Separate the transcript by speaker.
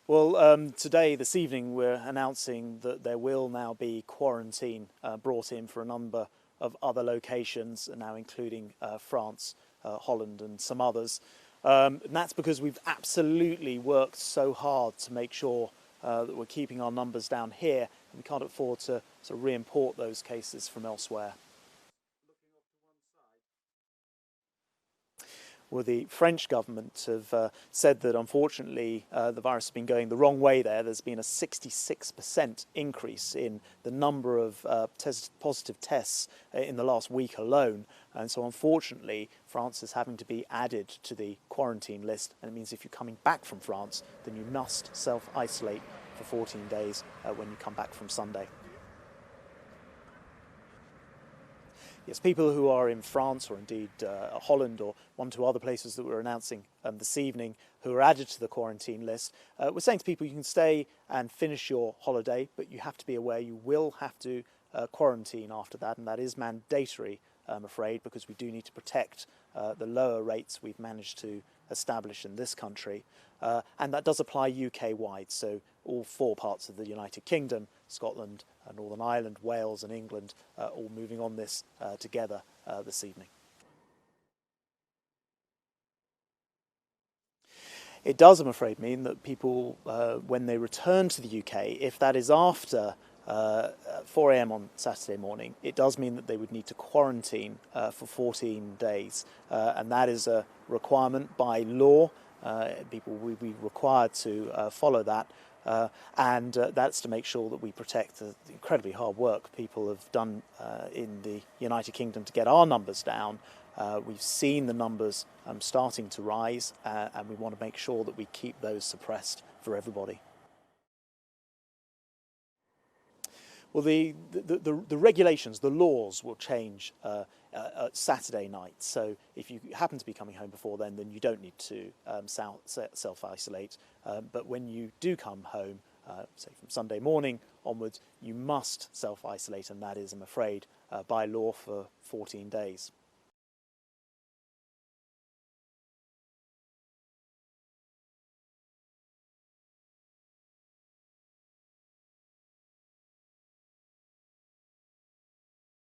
Speaker 1: Well, today, this evening, we're announcing that there will now be quarantine brought in for a number of other locations, now including France, Holland and some others. And that's because we've absolutely worked so hard to make sure that we're keeping our numbers down here, and we can't afford to sort of re-import those cases from elsewhere. Well, the French government have said that unfortunately the virus has been going the wrong way there. There's been a 66% increase in the number of positive tests in the last week alone. And so unfortunately, France is having to be added to the quarantine list. And it means if you're coming back from France, then you must self-isolate for 14 days when you come back from Sunday. Yes, people who are in France or indeed Holland or one or two other places that we're announcing this evening who are added to the quarantine list, we're saying to people you can stay and finish your holiday, but you have to be aware you will have to quarantine after that, and that is mandatory, I'm afraid, because we do need to protect the lower rates we've managed to establish in this country. And that does apply UK-wide, so all four parts of the United Kingdom, Scotland, Northern Ireland, Wales and England, all moving on this together this evening. It does, I'm afraid, mean that people, when they return to the UK, if that is after 4 a.m. on Saturday morning, it does mean that they would need to quarantine for 14 days. And that is a requirement by law. People will be required to follow that. And that's to make sure that we protect the incredibly hard work people have done in the United Kingdom to get our numbers down. We've seen the numbers starting to rise, and we want to make sure that we keep those suppressed for everybody. Well, the regulations, the laws will change Saturday night. So if you happen to be coming home before then you don't need to self-isolate. But when you do come home, say from Sunday morning onwards, you must self-isolate, and that is, I'm afraid, by law for 14 days.